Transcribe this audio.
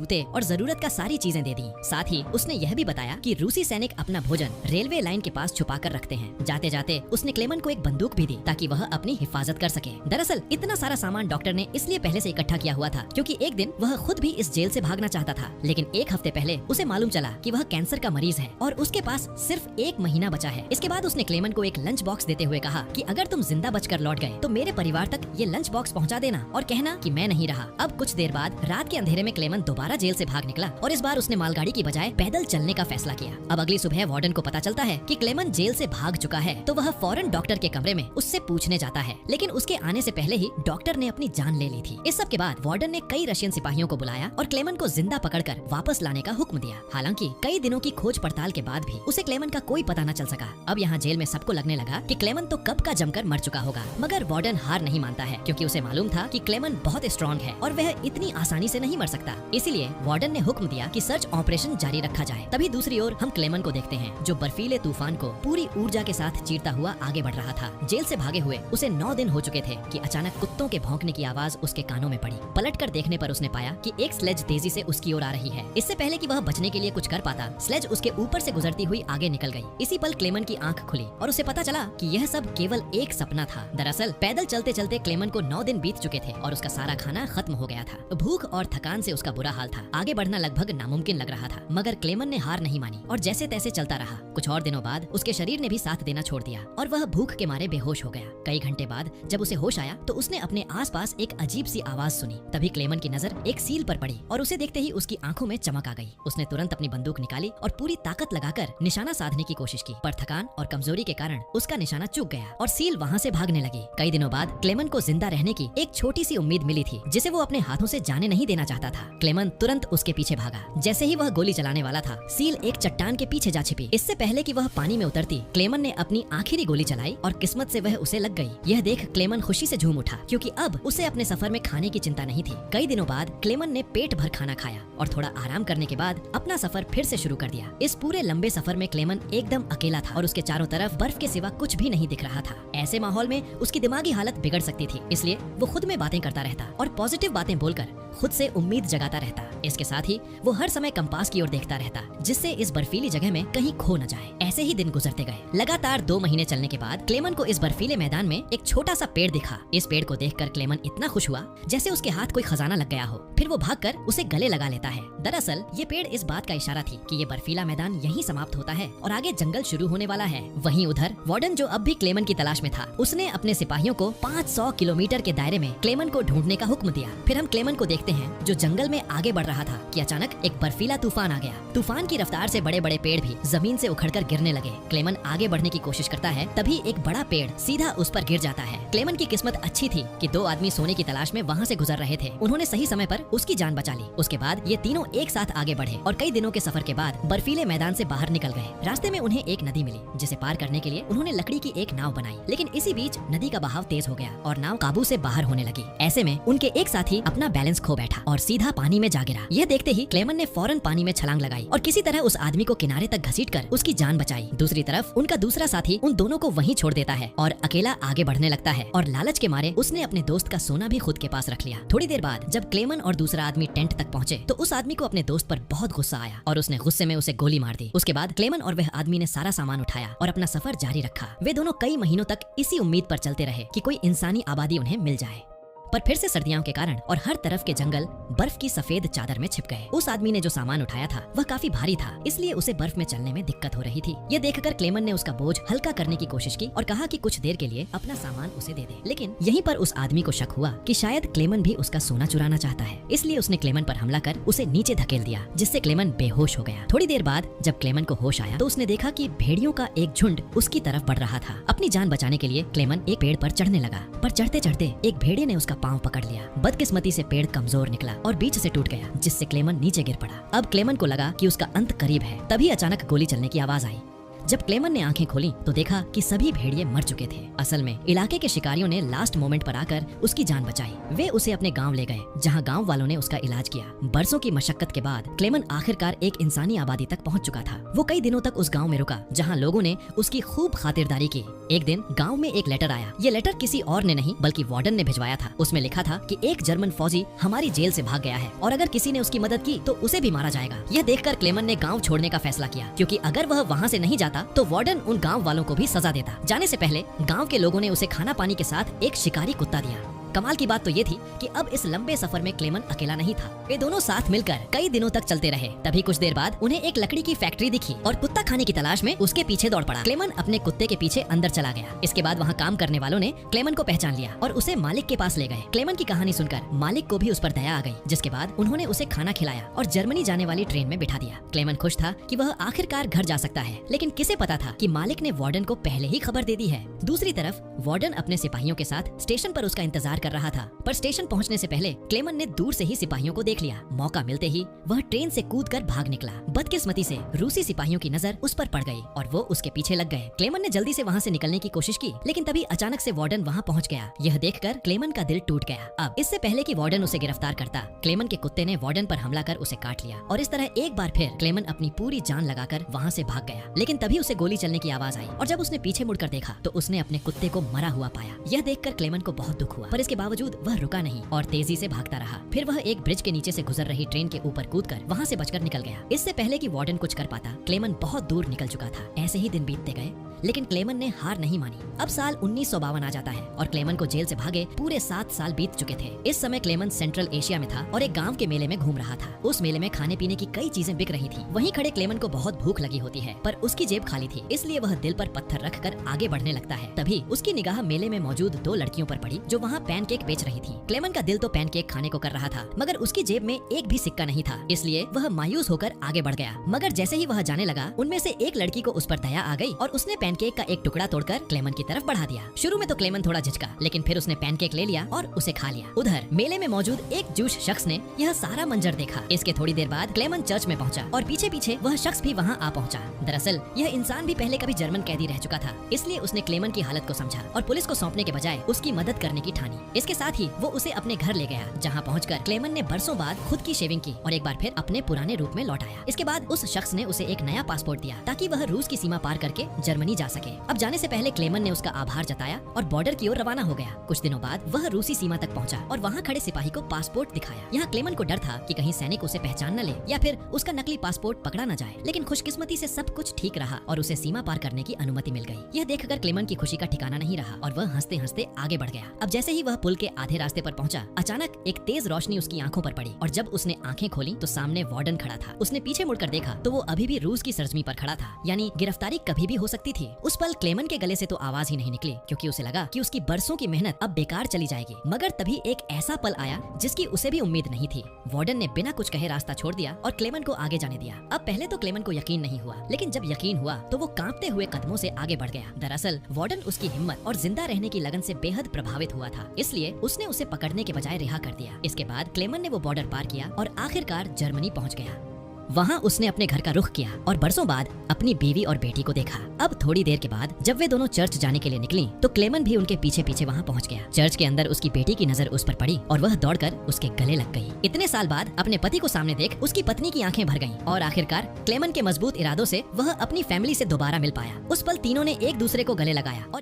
जूते और जरूरत का सारी चीजें दे दी। साथ ही उसने यह भी बताया कि रूसी सैनिक अपना भोजन रेलवे लाइन के पास छुपा कर रखते हैं। जाते जाते उसने क्लेमन को एक बंदूक भी दी ताकि वह अपनी हिफाजत कर सके। दरअसल इतना सारा सामान डॉक्टर ने इसलिए पहले से इकट्ठा किया हुआ था क्योंकि एक दिन वह खुद भी इस जेल से भागना चाहता था, लेकिन एक हफ्ते पहले उसे मालूम चला कि वह कैंसर का मरीज है और उसके पास सिर्फ 1 महीना बचा है। इसके बाद उसने क्लेमन को एक लंच बॉक्स देते हुए कहा कि अगर तुम जिंदा बचकर लौट गए तो मेरे परिवार तक ये लंच बॉक्स पहुंचा देना और कहना कि मैं नहीं रहा। अब कुछ देर बाद रात के अंधेरे में क्लेमन दोबारा जेल से भाग निकला और इस बार उसने मालगाड़ी की बजाय पैदल चलने का फैसला किया। अब अगली सुबह वार्डन को पता चलता है कि क्लेमन जेल से भाग चुका है, तो वह फौरन डॉक्टर के कमरे में उससे पूछने जाता है, लेकिन उसके आने से पहले ही डॉक्टर ने अपनी जान ले ली थी। इस सब के बाद वार्डन ने कई रशियन सिपाहियों को बुलाया और क्लेमन को जिंदा पकड़कर वापस लाने का हुक्म दिया। हालांकि कई दिनों की खोज पड़ताल के बाद भी उसे क्लेमन का कोई पता न चल सका। अब यहाँ जेल में सबको लगने लगा कि क्लेमन तो कब का जमकर मर चुका होगा, मगर वार्डन हार नहीं मानता है क्योंकि उसे मालूम था कि क्लेमन बहुत स्ट्रॉन्ग है और वह इतनी आसानी से नहीं मर सकता। इसीलिए वार्डन ने हुक्म दिया कि सर्च ऑपरेशन जारी रखा जाए। तभी दूसरी ओर हम क्लेमन को देखते हैं जो बर्फीले तूफान को पूरी ऊर्जा के साथ चीरता हुआ आगे बढ़ रहा था। जेल से भागे हुए उसे 9 दिन हो चुके थे कि अचानक कुत्तों के भौंकने की आवाज उसके कानों में पड़ी। पलटकर देखने पर उसने पाया कि एक स्लेज तेजी से उसकी ओर आ रही है। इससे पहले कि वह बचने के लिए कुछ कर पाता, स्लेज उसके ऊपर से गुजरती हुई आगे निकल गई। इसी पल क्लेमन की आंख खुली और उसे पता चला कि यह सब केवल एक सपना था। दरअसल पैदल चलते चलते क्लेमन को 9 दिन बीत चुके थे और उसका सारा खाना खत्म हो गया था। भूख और थकान से उसका बुरा हाल था। आगे बढ़ना लगभग नामुमकिन लग रहा था, मगर क्लेमन ने हार नहीं मानी और जैसे तैसे चलता रहा। कुछ और दिनों बाद उसके शरीर ने भी साथ देना छोड़ दिया और वह भूख के मारे बेहोश हो गया। कई घंटे बाद जब उसे होश आया तो उसने अपने आसपास एक अजीब सी आवाज सुनी। तभी क्लेमन की नजर एक सील पर पड़ी और उसे देखते ही उसकी आंखों में चमक आ गई। उसने तुरंत अपनी बंदूक निकाली और पूरी ताकत लगाकर निशाना साधने की कोशिश की, पर थकान और कमजोरी के कारण उसका निशाना चूक गया और सील वहाँ से भागने लगी। कई दिनों बाद क्लेमन को जिंदा रहने की एक छोटी सी उम्मीद मिली थी जिसे वो अपने हाथों से जाने नहीं देना चाहता था। क्लेमन तुरंत उसके पीछे भागा। जैसे ही वह गोली चलाने वाला था, सील एक चट्टान के पीछे जा छिपी। इससे पहले कि वह पानी में उतरती, क्लेमन ने अपनी आखिरी गोली चलाई और किस्मत से वह उसे लग गई। यह देख क्लेमन खुशी से झूम उठा क्योंकि अब उसे अपने सफर में खाने की चिंता नहीं थी। कई दिनों बाद क्लेमन ने पेट भर खाना खाया और थोड़ा आराम करने के बाद अपना सफर फिर से शुरू कर दिया। इस पूरे लंबे सफर में क्लेमन एकदम अकेला था और उसके चारों तरफ बर्फ के सिवा कुछ भी नहीं दिख रहा था। ऐसे माहौल में उसकी दिमागी हालत बिगड़ सकती थी, इसलिए वो खुद में बातें करता रहता और पॉजिटिव बातें बोलकर खुद से उम्मीद जगाता रहता। इसके साथ ही वो हर समय कंपास की ओर देखता रहता जिससे इस बर्फीली जगह में कहीं खो न जाए। ऐसे ही दिन गुजरते गए। लगातार 2 महीने चलने के बाद क्लेमन को इस बर्फीले मैदान में एक छोटा सा पेड़ दिखा। इस पेड़ को देखकर क्लेमन इतना खुश हुआ जैसे उसके हाथ कोई खजाना लग गया हो। फिर वो भागकर उसे गले लगा लेता है। दरअसल ये पेड़ इस बात का इशारा थी कि ये बर्फीला मैदान यहीं समाप्त होता है और आगे जंगल शुरू होने वाला है। वहीं उधर वार्डन जो अब भी क्लेमन की तलाश में था, उसने अपने सिपाहियों को 500 किलोमीटर के दायरे में क्लेमन को ढूंढने का हुक्म दिया। फिर हम क्लेमन को देखते हैं जो जंगल में आगे बढ़ रहा था कि अचानक एक बर्फीला तूफान आ गया। तूफान की रफ्तार से बड़े बड़े पेड़ भी जमीन से उखड़कर गिरने लगे। क्लेमन आगे बढ़ने की कोशिश करता है, तभी एक बड़ा पेड़ सीधा उस पर गिर जाता है। क्लेमन की किस्मत अच्छी थी कि 2 आदमी सोने की तलाश में वहाँ से गुजर रहे थे। उन्होंने सही समय पर उसकी जान बचा ली। उसके बाद ये तीनों एक साथ आगे बढ़े और कई दिनों के सफर के बाद बर्फीले मैदान से बाहर निकल गए। रास्ते में उन्हें एक नदी मिली जिसे पार करने के लिए उन्होंने लकड़ी की एक नाव बनाई, लेकिन इसी बीच नदी का बहाव तेज हो गया और नाव काबू से बाहर होने लगी। ऐसे में उनके एक साथी अपना बैलेंस खो बैठा और सीधा पानी में जा गिरा। यह देखते ही क्लेमन ने फौरन पानी में छलांग लगाई और किसी तरह उस आदमी को किनारे तक घसीटकर उसकी जान बचाई। दूसरी तरफ उनका दूसरा साथी उन दोनों को वहीं छोड़ देता है और अकेला आगे बढ़ने लगता है और लालच के मारे उसने अपने दोस्त का सोना भी खुद के पास रख लिया। थोड़ी देर बाद जब क्लेमन और दूसरा आदमी टेंट तक पहुंचे तो उस आदमी को अपने दोस्त पर बहुत गुस्सा आया और उसने गुस्से में उसे गोली मार दी। उसके बाद क्लेमन और वह आदमी ने सारा सामान उठाया और अपना सफर जारी रखा। वे दोनों कई महीनों तक इसी उम्मीद पर चलते रहे कि कोई इंसानी आबादी उन्हें मिल जाए, पर फिर से सर्दियों के कारण और हर तरफ के जंगल बर्फ की सफेद चादर में छिप गए। उस आदमी ने जो सामान उठाया था वह काफी भारी था, इसलिए उसे बर्फ में चलने में दिक्कत हो रही थी। यह देखकर क्लेमन ने उसका बोझ हल्का करने की कोशिश की और कहा कि कुछ देर के लिए अपना सामान उसे दे दे। लेकिन यहीं पर उस आदमी को शक हुआ कि शायद क्लेमन भी उसका सोना चुराना चाहता है, इसलिए उसने क्लेमन पर हमला कर उसे नीचे धकेल दिया, जिससे क्लेमन बेहोश हो गया। थोड़ी देर बाद जब क्लेमन को होश आया तो उसने देखा कि भेड़ियों का एक झुंड उसकी तरफ बढ़ रहा था। अपनी जान बचाने के लिए क्लेमन एक पेड़ पर चढ़ने लगा, पर चढ़ते चढ़ते एक भेड़िए ने उसका पाँव पकड़ लिया। बदकिस्मती से पेड़ कमजोर निकला और बीच से टूट गया, जिससे क्लेमन नीचे गिर पड़ा। अब क्लेमन को लगा कि उसका अंत करीब है। तभी अचानक गोली चलने की आवाज आई। जब क्लेमन ने आंखें खोली तो देखा कि सभी भेड़िए मर चुके थे। असल में इलाके के शिकारियों ने लास्ट मोमेंट पर आकर उसकी जान बचाई। वे उसे अपने गांव ले गए जहां गांव वालों ने उसका इलाज किया। बरसों की मशक्कत के बाद क्लेमन आखिरकार एक इंसानी आबादी तक पहुंच चुका था। वो कई दिनों तक उस गांव में रुका जहां लोगों ने उसकी खूब खातिरदारी की। एक दिन गांव में एक लेटर आया। ये लेटर किसी और ने नहीं बल्कि वार्डन ने भिजवाया था। उसमें लिखा था कि एक जर्मन फौजी हमारी जेल से भाग गया है और अगर किसी ने उसकी मदद की तो उसे भी मारा जाएगा। यह देखकर क्लेमन ने गांव छोड़ने का फैसला किया, क्योंकि अगर वह वहां से नहीं जाता तो वार्डन उन गांव वालों को भी सजा देता। जाने से पहले गांव के लोगों ने उसे खाना पानी के साथ एक शिकारी कुत्ता दिया। कमाल की बात तो ये थी कि अब इस लंबे सफर में क्लेमन अकेला नहीं था। वे दोनों साथ मिलकर कई दिनों तक चलते रहे। तभी कुछ देर बाद उन्हें एक लकड़ी की फैक्ट्री दिखी और कुत्ता खाने की तलाश में उसके पीछे दौड़ पड़ा। क्लेमन अपने कुत्ते के पीछे अंदर चला गया। इसके बाद वहाँ काम करने वालों ने क्लेमन को पहचान लिया और उसे मालिक के पास ले गए। क्लेमन की कहानी सुनकर मालिक को भी उस पर दया आ गई, जिसके बाद उन्होंने उसे खाना खिलाया और जर्मनी जाने वाली ट्रेन में बिठा दिया। क्लेमन खुश था कि वह आखिरकार घर जा सकता है, लेकिन किसे पता था कि मालिक ने वार्डन को पहले ही खबर दे दी है। दूसरी तरफ वार्डन अपने सिपाहियों के साथ स्टेशन पर उसका इंतजार कर रहा था, पर स्टेशन पहुंचने से पहले क्लेमन ने दूर से ही सिपाहियों को देख लिया। मौका मिलते ही वह ट्रेन से कूदकर भाग निकला। बदकिस्मती से रूसी सिपाहियों की नजर उस पर पड़ गई और वो उसके पीछे लग गए। क्लेमन ने जल्दी से वहां से निकलने की कोशिश की, लेकिन तभी अचानक से वार्डन वहां पहुंच गया। यह देखकर क्लेमन का दिल टूट गया। अब इससे पहले कि वार्डन उसे गिरफ्तार करता, क्लेमन के कुत्ते ने वार्डन पर हमला कर उसे काट लिया और इस तरह एक बार फिर क्लेमन अपनी पूरी जान लगाकर वहां से भाग गया। लेकिन तभी उसे गोली चलने की आवाज आई और जब उसने पीछे मुड़कर देखा तो उसने अपने कुत्ते को मरा हुआ पाया। यह देखकर क्लेमन को बहुत दुख हुआ, पर इसके बावजूद वह रुका नहीं और तेजी से भागता रहा। फिर वह एक ब्रिज के नीचे से गुजर रही ट्रेन के ऊपर कूदकर वहां से बचकर निकल गया। इससे पहले कि वार्डन कुछ कर पाता, क्लेमन बहुत दूर निकल चुका था। ऐसे ही दिन बीतते गए, लेकिन क्लेमन ने हार नहीं मानी। अब साल 1952 आ जाता है और क्लेमन को जेल से भागे पूरे 7 साल बीत चुके थे। इस समय क्लेमन सेंट्रल एशिया में था और एक गांव के मेले में घूम रहा था। उस मेले में खाने पीने की कई चीजें बिक रही थी। वहीं खड़े क्लेमन को बहुत भूख लगी होती है, पर उसकी जेब खाली थी, इसलिए वह दिल पर पत्थर रखकर आगे बढ़ने लगता है। तभी उसकी निगाह मेले में मौजूद 2 लड़कियों पर पड़ी जो वहाँ पैनकेक बेच रही थी। क्लेमन का दिल तो पैनकेक खाने को कर रहा था, मगर उसकी जेब में एक भी सिक्का नहीं था, इसलिए वह मायूस होकर आगे बढ़ गया। मगर जैसे ही वह जाने लगा, उनमें से एक लड़की को उस पर दया आ गई और उसने पैनकेक का एक टुकड़ा तोड़कर क्लेमन की तरफ बढ़ा दिया। शुरू में तो क्लेमन थोड़ा झिझका, लेकिन फिर उसने पैनकेक ले लिया और उसे खा लिया। उधर मेले में मौजूद एक जूश शख्स ने यह सारा मंजर देखा। इसके थोड़ी देर बाद क्लेमन चर्च में पहुंचा और पीछे पीछे वह शख्स भी वहां आ पहुंचा। दरअसल यह इंसान भी पहले कभी जर्मन कैदी रह चुका था, इसलिए उसने क्लेमन की हालत को समझा और पुलिस को सौंपने के बजाय उसकी मदद करने की ठानी। इसके साथ ही वो उसे अपने घर ले गया, जहाँ पहुँचकर क्लेमन ने बरसों बाद खुद की शेविंग की और एक बार फिर अपने पुराने रूप में लौट आया। इसके बाद उस शख्स ने उसे एक नया पासपोर्ट दिया ताकि वह रूस की सीमा पार करके जर्मनी जा सके। अब जाने से पहले क्लेमन ने उसका आभार जताया और बॉर्डर की ओर रवाना हो गया। कुछ दिनों बाद वह रूसी सीमा तक पहुंचा और वहां खड़े सिपाही को पासपोर्ट दिखाया। यहाँ क्लेमन को डर था कि कहीं सैनिक उसे पहचान न ले या फिर उसका नकली पासपोर्ट पकड़ा न जाए, लेकिन खुशकिस्मती से सब कुछ ठीक रहा और उसे सीमा पार करने की अनुमति मिल गई। यह देखकर क्लेमन की खुशी का ठिकाना नहीं रहा और वह हंसते हंसते आगे बढ़ गया। अब जैसे ही वह पुल के आधे रास्ते पर पहुंचा, अचानक एक तेज रोशनी उसकी आंखों पर पड़ी और जब उसने आंखें खोली तो सामने वार्डन खड़ा था। उसने पीछे मुड़कर देखा तो वो अभी भी रूस की सरजमी पर खड़ा था, यानी गिरफ्तारी कभी भी हो सकती थी। उस पल क्लेमन के गले से तो आवाज ही नहीं निकली, क्योंकि उसे लगा कि उसकी बरसों की मेहनत अब बेकार चली जाएगी। मगर तभी एक ऐसा पल आया जिसकी उसे भी उम्मीद नहीं थी। वार्डन ने बिना कुछ कहे रास्ता छोड़ दिया और क्लेमन को आगे जाने दिया। अब पहले तो क्लेमन को यकीन नहीं हुआ, लेकिन जब यकीन हुआ तो वो कांपते हुए कदमों से आगे बढ़ गया। दरअसल वार्डन उसकी हिम्मत और जिंदा रहने की लगन से बेहद प्रभावित हुआ था, इसलिए उसने उसे पकड़ने के बजाय रिहा कर दिया। इसके बाद क्लेमन ने वो बॉर्डर पार किया और आखिरकार जर्मनी पहुंच गया। वहाँ उसने अपने घर का रुख किया और बरसों बाद अपनी बीवी और बेटी को देखा। अब थोड़ी देर के बाद जब वे दोनों चर्च जाने के लिए निकली तो क्लेमन भी उनके पीछे पीछे वहाँ पहुँच गया। चर्च के अंदर उसकी बेटी की नजर उस पर पड़ी और वह दौड़कर उसके गले लग गई। इतने साल बाद अपने पति को सामने देख उसकी पत्नी की आंखें भर गईं और आखिरकार क्लेमन के मजबूत इरादों से वह अपनी फैमिली से दोबारा मिल पाया। उस पल तीनों ने एक दूसरे को गले लगाया और